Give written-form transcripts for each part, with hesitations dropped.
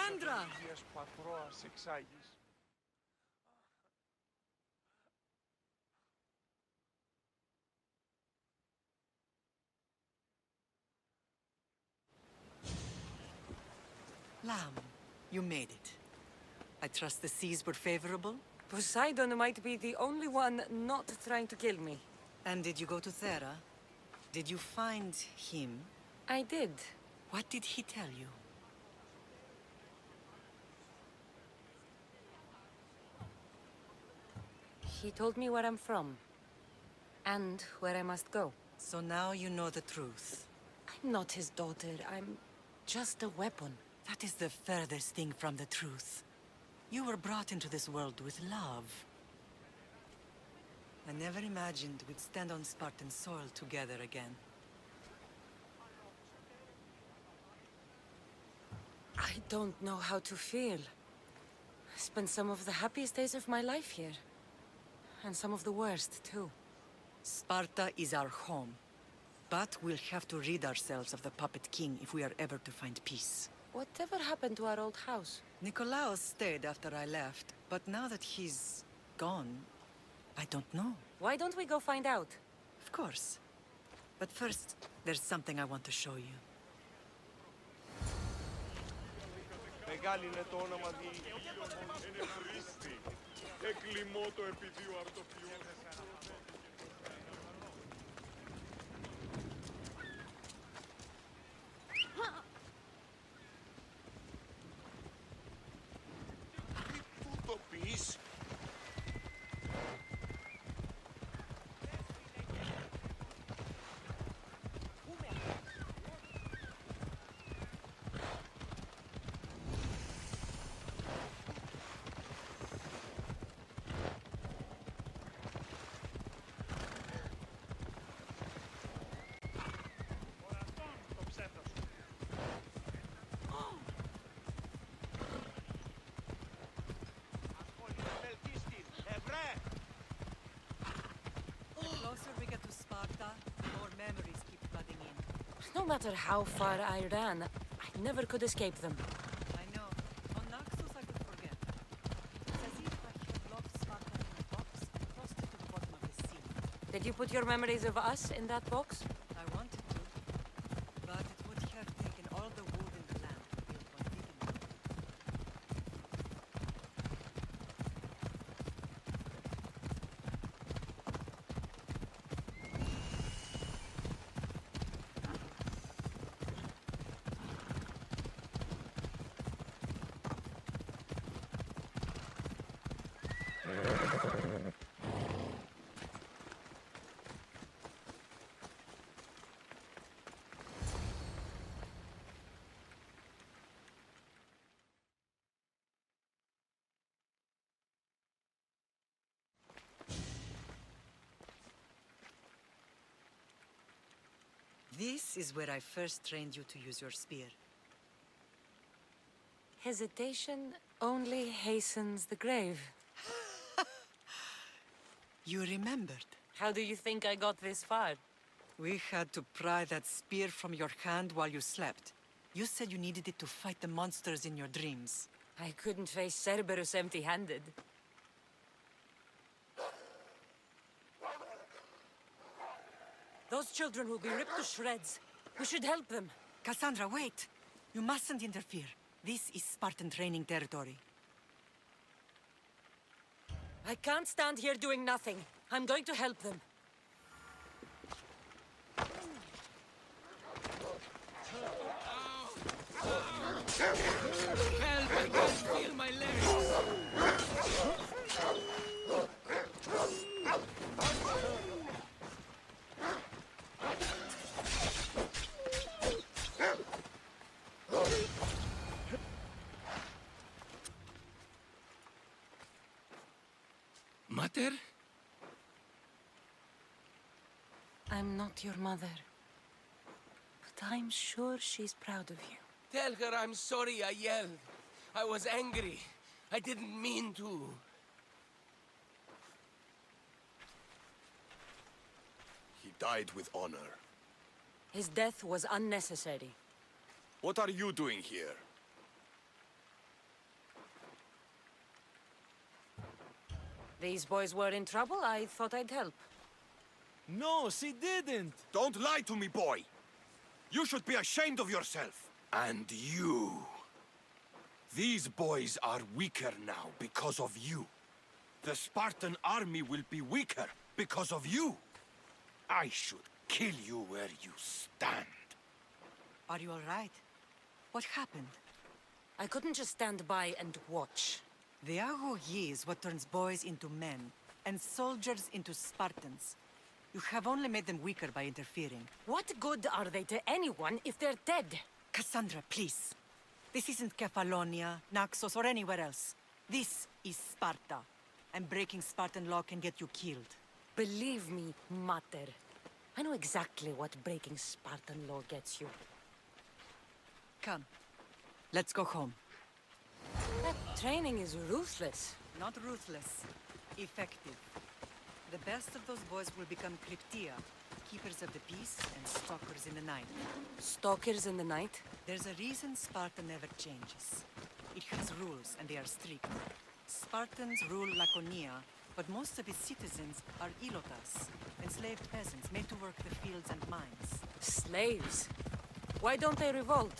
Cassandra! Lamb, you made it. I trust the seas were favorable? Poseidon might be the only one not trying to kill me. And did you go to Thera? Did you find him? I did. What did he tell you? He told me where I'm from. And where I must go. So now you know the truth. I'm not his daughter. I'm just a weapon. That is the furthest thing from the truth. You were brought into this world with love. I never imagined we'd stand on Spartan soil together again. I don't know how to feel. I spent some of the happiest days of my life here. And some of the worst, too. Sparta is our home. But we'll have to rid ourselves of the Puppet King if we are ever to find peace. Whatever happened to our old house? Nikolaos stayed after I left, but now that he's gone, I don't know. Why don't we go find out? Of course. But first, there's something I want to show you. Μεγάλη είναι το όνομα είναι χρήστη. Εκλιμώ το επιδίου αρτοφιών. Πού το πεις? The closer we get to Sparta, the more memories keep flooding in. No matter how far I ran, I never could escape them. I know. On Naxos I could forget. It's as if I had locked Sparta in a box and tossed it to the bottom of the sea. Did you put your memories of us in that box? I wanted to, but it would have taken all the wood in the land to build one big enough. This is where I first trained you to use your spear. Hesitation only hastens the grave. You remembered. How do you think I got this far? We had to pry that spear from your hand while you slept. You said you needed it to fight the monsters in your dreams. I couldn't face Cerberus empty-handed. Those children will be ripped to shreds. We should help them. Cassandra, wait! You mustn't interfere. This is Spartan training territory. I can't stand here doing nothing. I'm going to help them. Help! I can't feel my legs! Mater? I'm not your mother. But I'm sure she's proud of you. Tell her I'm sorry I yelled. I was angry. I didn't mean to. He died with honor. His death was unnecessary. What are you doing here? These boys were in trouble, I thought I'd help. No, she didn't! Don't lie to me, boy! You should be ashamed of yourself. And you. These boys are weaker now because of you. The Spartan army will be weaker because of you. I should kill you where you stand. Are you all right? What happened? I couldn't just stand by and watch. The Ago Yi is what turns boys into men, and soldiers into Spartans. You have only made them weaker by interfering. What good are they to anyone if they're dead? Cassandra, please. This isn't Kefalonia, Naxos, or anywhere else. This is Sparta. And breaking Spartan law can get you killed. Believe me, Mater. I know exactly what breaking Spartan law gets you. Come. Let's go home. That training is ruthless. Not ruthless. Effective. The best of those boys will become Cryptia, keepers of the peace and stalkers in the night. Stalkers in the night? There's a reason Sparta never changes. It has rules, and they are strict. Spartans rule Laconia, but most of its citizens are ilotas, enslaved peasants made to work the fields and mines. Slaves? Why don't they revolt?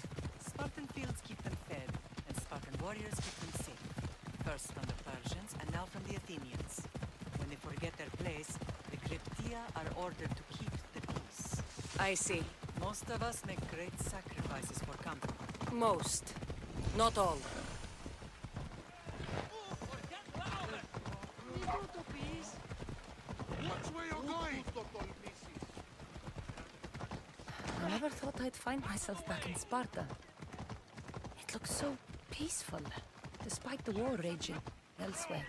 Spartan fields keep them fed, and Spartan warriors keep them safe. First from the Persians, and now from the Athenians. When they forget their place, the Cryptia are ordered to keep the peace. I see. Most of us make great sacrifices for company. Most. Not all. Watch where you're going! I never thought I'd find myself back in Sparta. It looks so peaceful, despite the war raging elsewhere.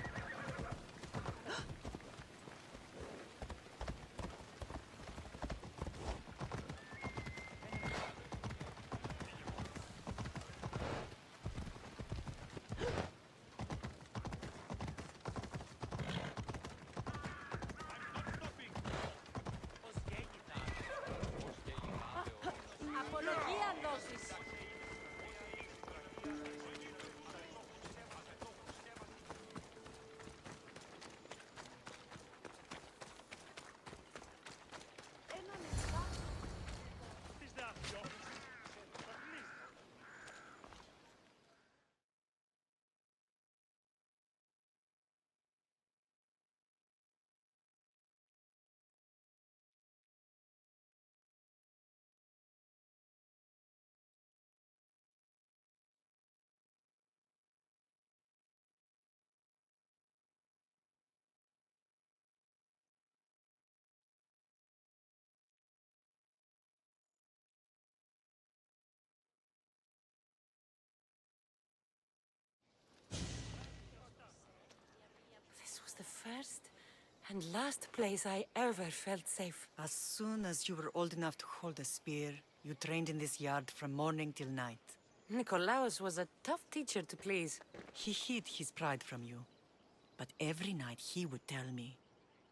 This was the first and last place I ever felt safe. As soon as you were old enough to hold a spear, you trained in this yard from morning till night. Nikolaos was a tough teacher to please. He hid his pride from you. But every night he would tell me,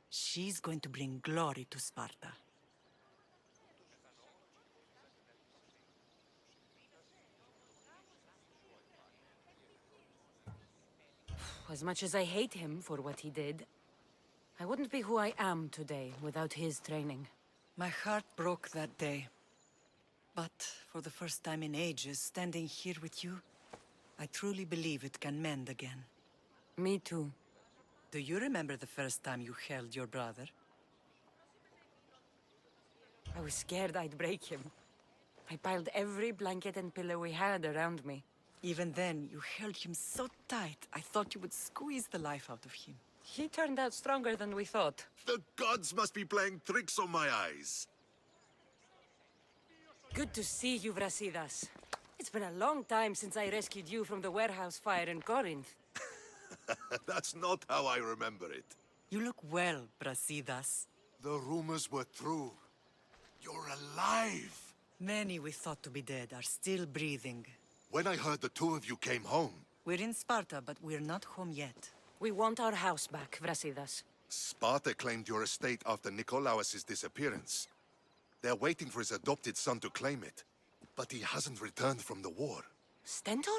she's going to bring glory to Sparta. As much as I hate him for what he did, I wouldn't be who I am today without his training. My heart broke that day. But for the first time in ages, standing here with you, I truly believe it can mend again. Me too. Do you remember the first time you held your brother? I was scared I'd break him. I piled every blanket and pillow we had around me. Even then, you held him so tight, I thought you would squeeze the life out of him. He turned out stronger than we thought. The gods must be playing tricks on my eyes. Good to see you, Brasidas. It's been a long time since I rescued you from the warehouse fire in Corinth. That's not how I remember it. You look well, Brasidas. The rumors were true. You're alive! Many we thought to be dead are still breathing. When I heard the two of you came home, We're in Sparta, but we're not home yet. We want our house back, Brasidas. Sparta claimed your estate after Nikolaos' disappearance. They're waiting for his adopted son to claim it. But he hasn't returned from the war. Stentor?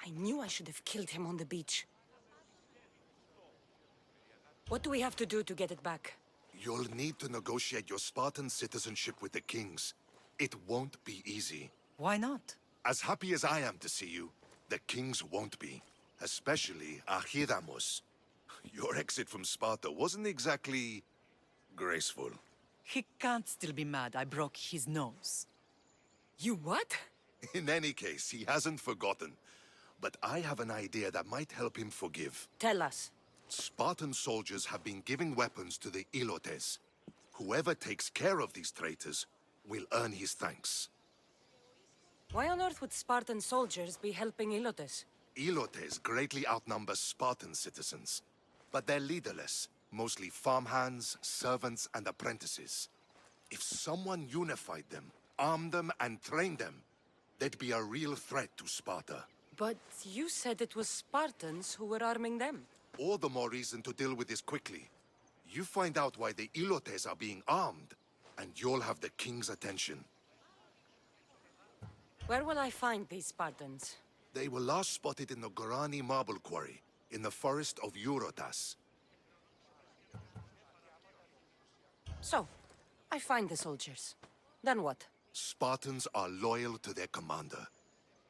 I knew I should have killed him on the beach. What do we have to do to get it back? You'll need to negotiate your Spartan citizenship with the kings. It won't be easy. Why not? As happy as I am to see you, the kings won't be. Especially Archidamos. Your exit from Sparta wasn't exactly graceful. He can't still be mad I broke his nose. You what? In any case, he hasn't forgotten. But I have an idea that might help him forgive. Tell us. Spartan soldiers have been giving weapons to the Ilotes. Whoever takes care of these traitors will earn his thanks. Why on earth would Spartan soldiers be helping Ilotes? Ilotes greatly outnumber Spartan citizens. But they're leaderless, mostly farmhands, servants, and apprentices. If someone unified them, armed them, and trained them, they'd be a real threat to Sparta. But you said it was Spartans who were arming them. All the more reason to deal with this quickly. You find out why the Ilotes are being armed, and you'll have the king's attention. Where will I find these Spartans? They were last spotted in the Gorani marble quarry, in the forest of Eurotas. So, I find the soldiers. Then what? Spartans are loyal to their commander.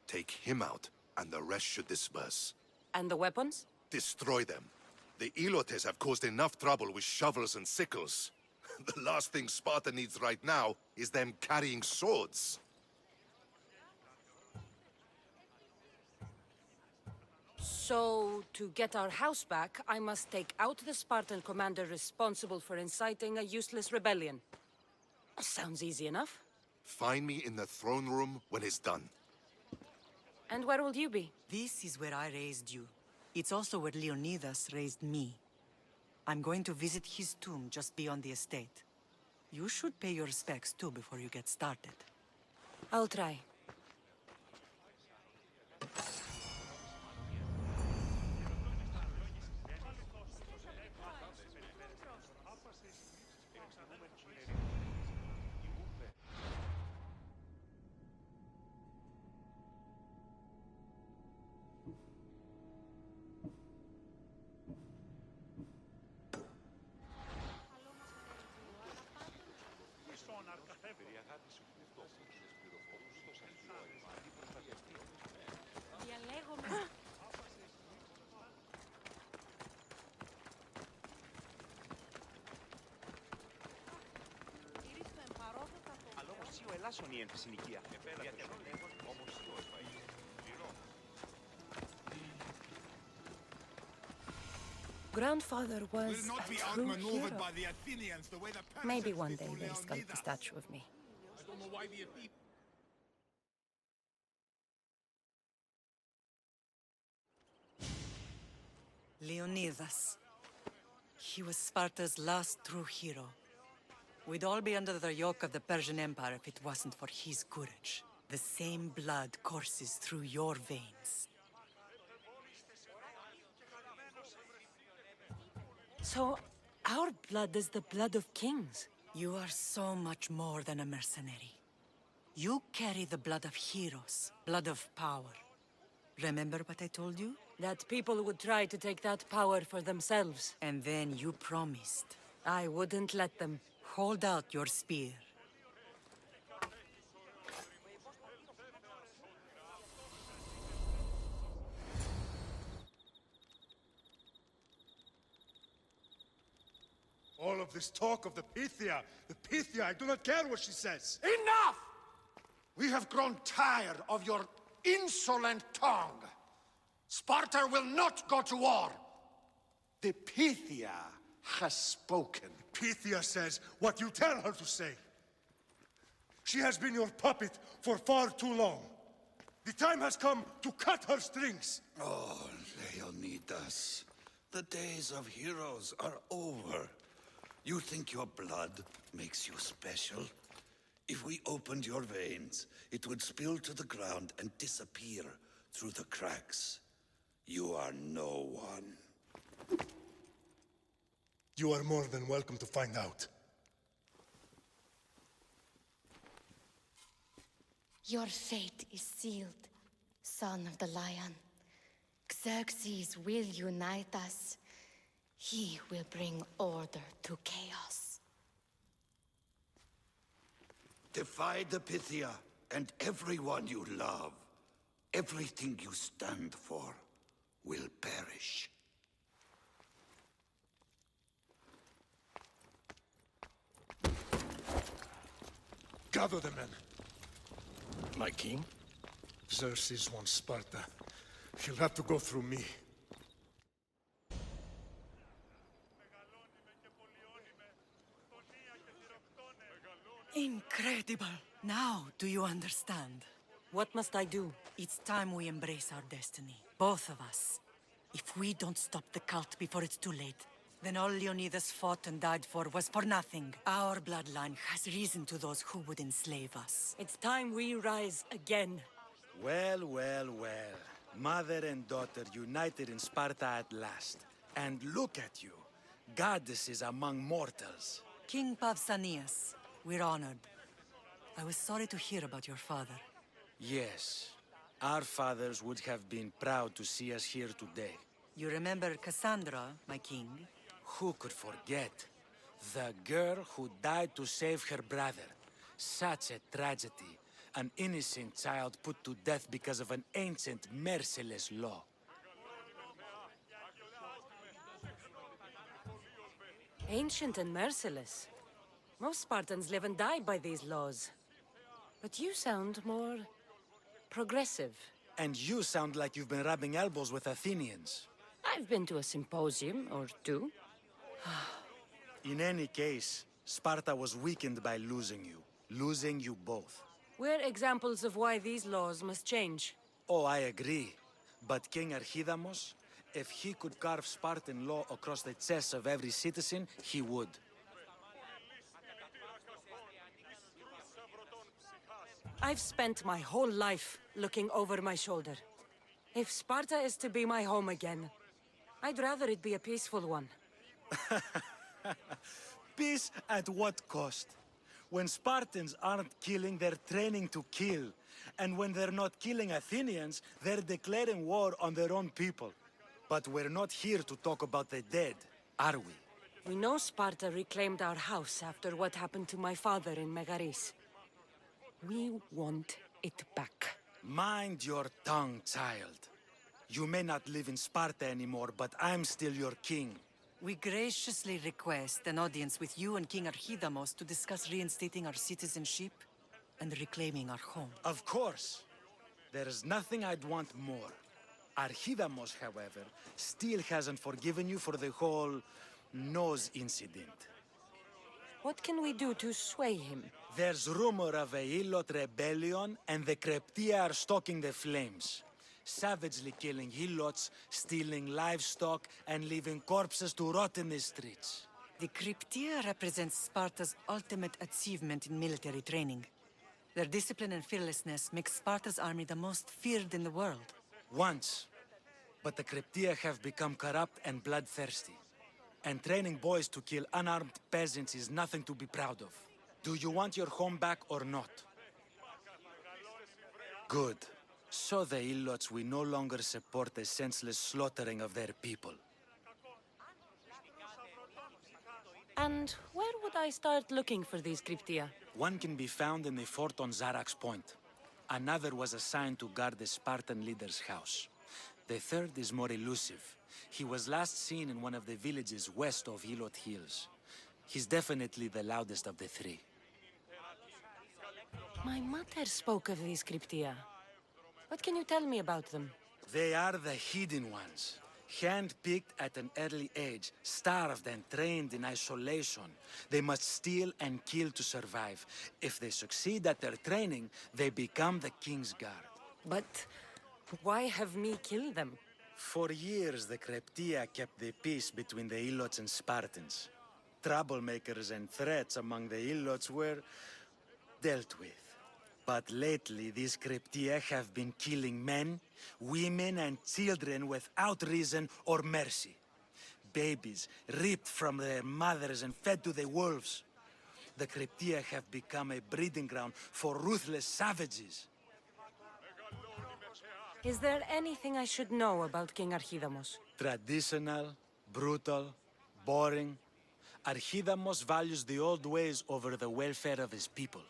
Take him out, and the rest should disperse. And the weapons? Destroy them. The Ilotes have caused enough trouble with shovels and sickles. The last thing Sparta needs right now is them carrying swords. So, to get our house back, I must take out the Spartan commander responsible for inciting a useless rebellion. Sounds easy enough. Find me in the throne room when it's done. And where will you be? This is where I raised you. It's also where Leonidas raised me. I'm going to visit his tomb just beyond the estate. You should pay your respects too before you get started. I'll try. Grandfather was Will not be a true outmaneuvered hero. by the Athenians the way the Persians Maybe one day did to they'll sculpt a Leonidas. statue of me. I don't know why the Athenians... Leonidas. He was Sparta's last true hero. We'd all be under the yoke of the Persian Empire if it wasn't for his courage. The same blood courses through your veins. So, our blood is the blood of kings. You are so much more than a mercenary. You carry the blood of heroes, blood of power. Remember what I told you? That people would try to take that power for themselves. And then you promised. I wouldn't let them. Hold out your spear. All of this talk of the Pythia, I do not care what she says. Enough! We have grown tired of your insolent tongue. Sparta will not go to war. The Pythia has spoken. Pythia says what you tell her to say. She has been your puppet for far too long. The time has come to cut her strings. Oh, Leonidas, the days of heroes are over. You think your blood makes you special? If we opened your veins, it would spill to the ground and disappear through the cracks. You are no one. You are more than welcome to find out. Your fate is sealed, son of the lion. Xerxes will unite us. He will bring order to chaos. Defy the Pythia and everyone you love. Everything you stand for will perish. Gather the men. My king? Xerxes wants Sparta. He'll have to go through me. Incredible! Now, do you understand? What must I do? It's time we embrace our destiny. Both of us. If we don't stop the cult before it's too late, then all Leonidas fought and died for was for nothing. Our bloodline has reason to those who would enslave us. It's time we rise again. Well, well, well. Mother and daughter united in Sparta at last. And look at you. Goddesses among mortals. King Pausanias, we're honored. I was sorry to hear about your father. Yes. Our fathers would have been proud to see us here today. You remember Cassandra, my king? Who could forget? The girl who died to save her brother. Such a tragedy. An innocent child put to death because of an ancient, merciless law. Ancient and merciless. Most Spartans live and die by these laws. But you sound more progressive. And you sound like you've been rubbing elbows with Athenians. I've been to a symposium or two. In any case, Sparta was weakened by losing you both. We're examples of why these laws must change. Oh, I agree. But King Archidamos, if he could carve Spartan law across the chests of every citizen, he would. I've spent my whole life looking over my shoulder. If Sparta is to be my home again, I'd rather it be a peaceful one. Peace at what cost? When Spartans aren't killing, they're training to kill. And when they're not killing Athenians, they're declaring war on their own people. But we're not here to talk about the dead, are we? We know Sparta reclaimed our house after what happened to my father in Megaris. We want it back. Mind your tongue, child. You may not live in Sparta anymore, but I'm still your king. We graciously request an audience with you and King Archidamos to discuss reinstating our citizenship and reclaiming our home. Of course. There's nothing I'd want more. Archidamos, however, still hasn't forgiven you for the whole nose incident. What can we do to sway him? There's rumor of a Hilot rebellion, and the Kreptia are stoking the flames. Savagely killing Helots, stealing livestock, and leaving corpses to rot in the streets. The Cryptia represents Sparta's ultimate achievement in military training. Their discipline and fearlessness make Sparta's army the most feared in the world. Once. But the Cryptia have become corrupt and bloodthirsty. And training boys to kill unarmed peasants is nothing to be proud of. Do you want your home back or not? Good. So the Ilots will no longer support the senseless slaughtering of their people. And where would I start looking for these Cryptia? One can be found in the fort on Zarax Point. Another was assigned to guard the Spartan leader's house. The third is more elusive. He was last seen in one of the villages west of Hilot Hills. He's definitely the loudest of the three. My mother spoke of these Cryptia. What can you tell me about them? They are the hidden ones. Hand-picked at an early age, starved and trained in isolation. They must steal and kill to survive. If they succeed at their training, they become the King's Guard. But why have me kill them? For years, the Cryptia kept the peace between the Ilots and Spartans. Troublemakers and threats among the Ilots were dealt with. But lately, these Cryptia have been killing men, women, and children without reason or mercy. Babies ripped from their mothers and fed to the wolves. The Cryptia have become a breeding ground for ruthless savages. Is there anything I should know about King Archidamos? Traditional, brutal, boring. Archidamos values the old ways over the welfare of his people.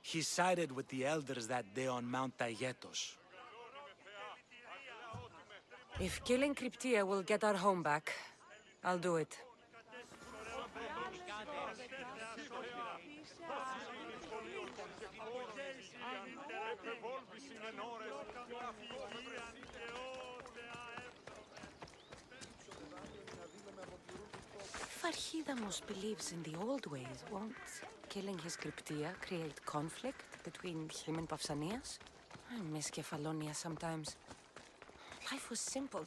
He sided with the elders that day on Mount Taygetos. If killing Cryptia will get our home back, I'll do it. If Archidamos believes in the old ways, won't killing his Cryptia create conflict between him and Pausanias? I miss Kefalonia sometimes. Life was simple,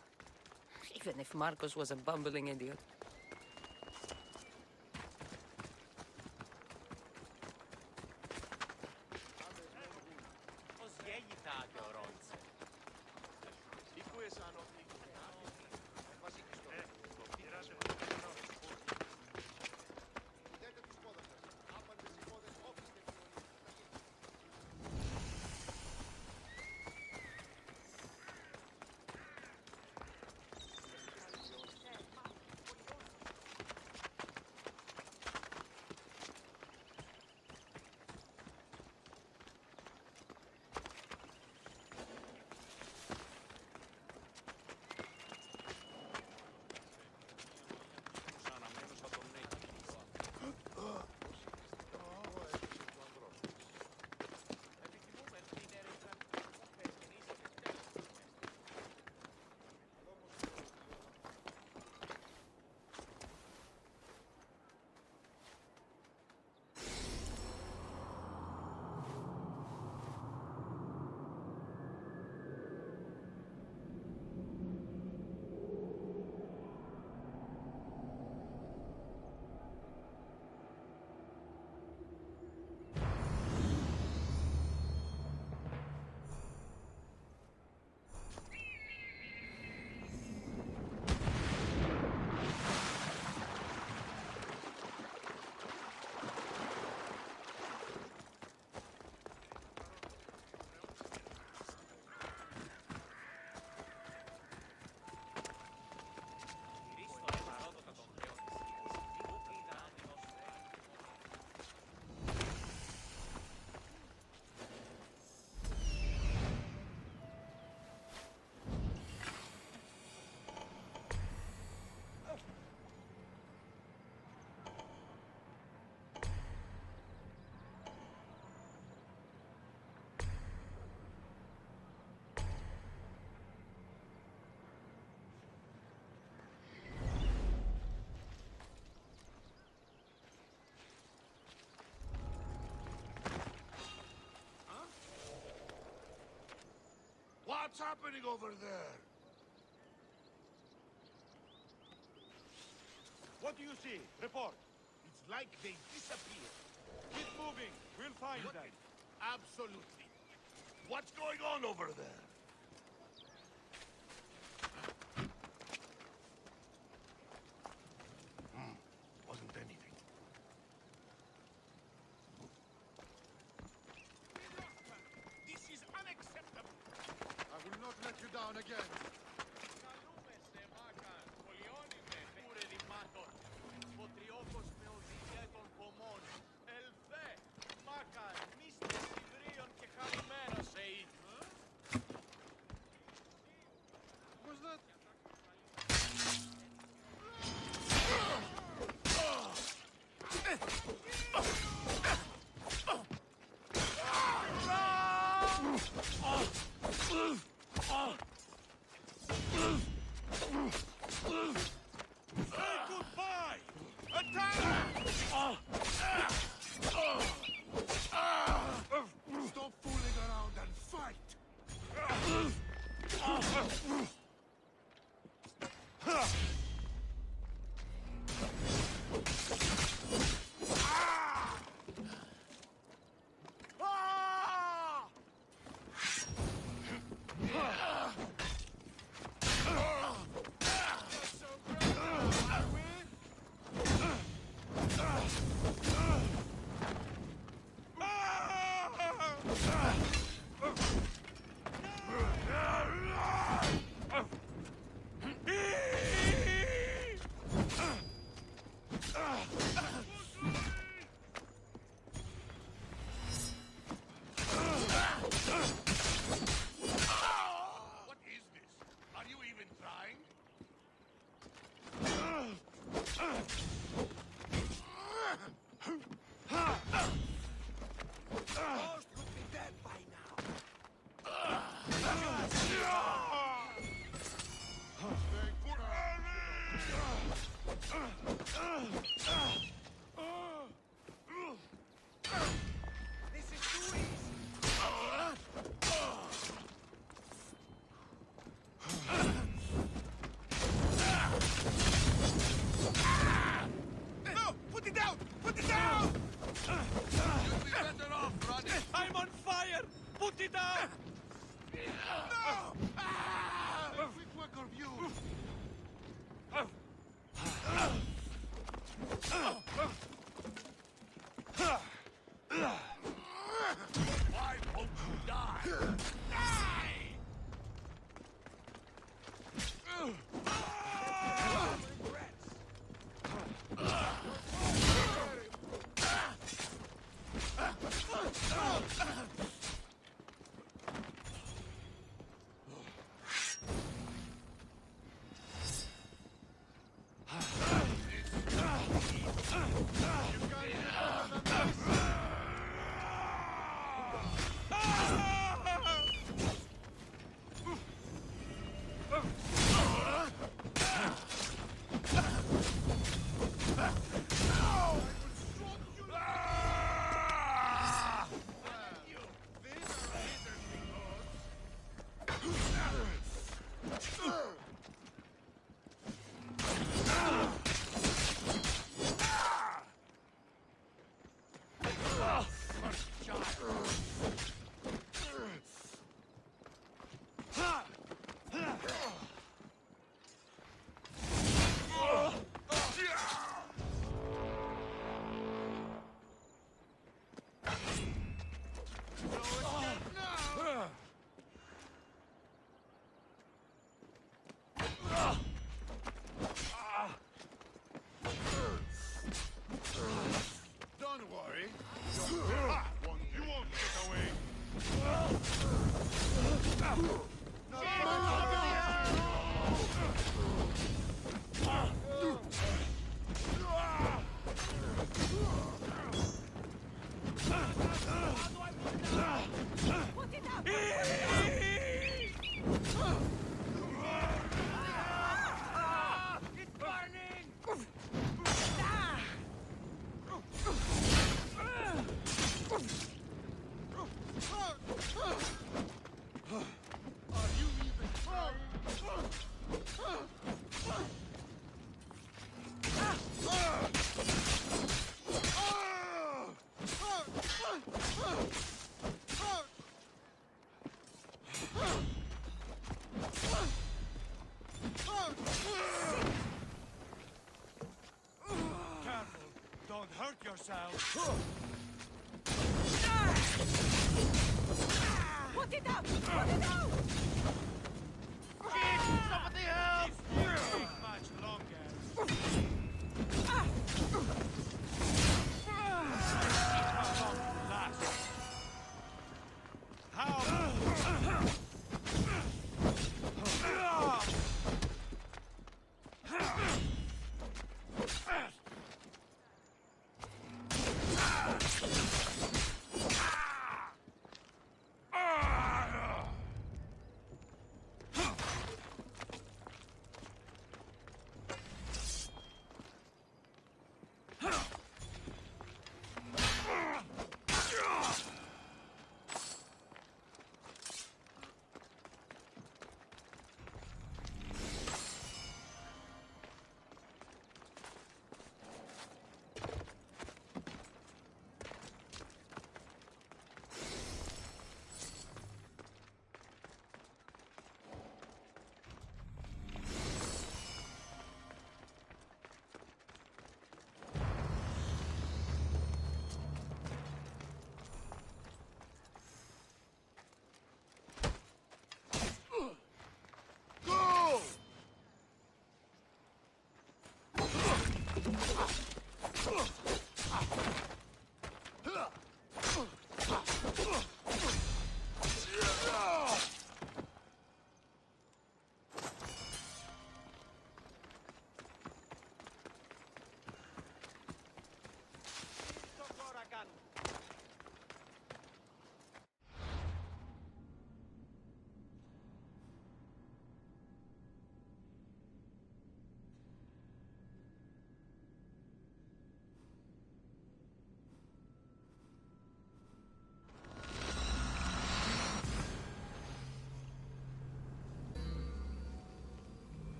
even if Marcos was a bumbling idiot. What's happening over there? What do you see? Report. It's like they disappeared. Keep moving. We'll find them. Absolutely. What's going on over there? Wasn't anything. This is unacceptable. I will not let you down again. Was that? Goodbye! Attack! Stop fooling around and fight! Quick work of you! Why won't you die? Don't worry. You won't get away. Careful. Don't hurt yourself. Put it up! Put it out! Somebody help! This won't take much longer. How long will it last?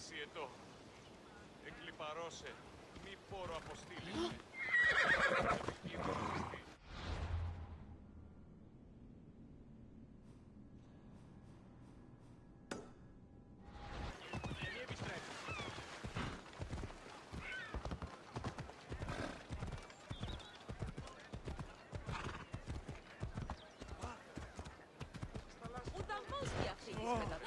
Εσύ εδώ. Εκλιπαρώσε. Μη πόρο αποστήλησε. Ουδαμός διαφύγεις μετά.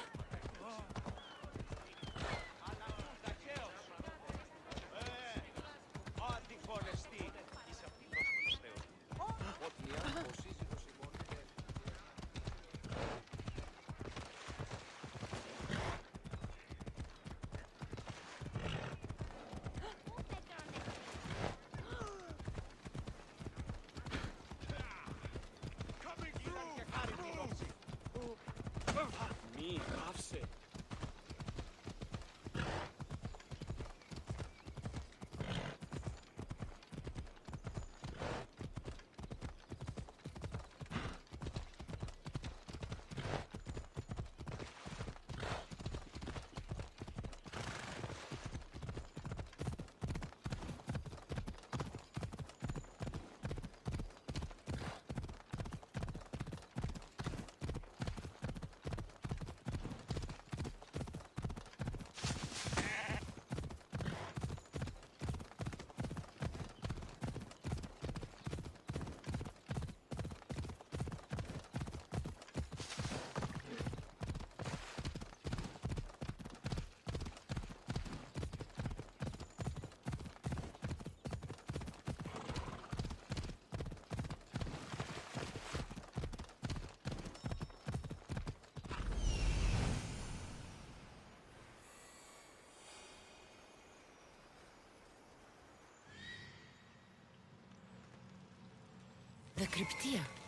Μη, άφησε. The Cryptia.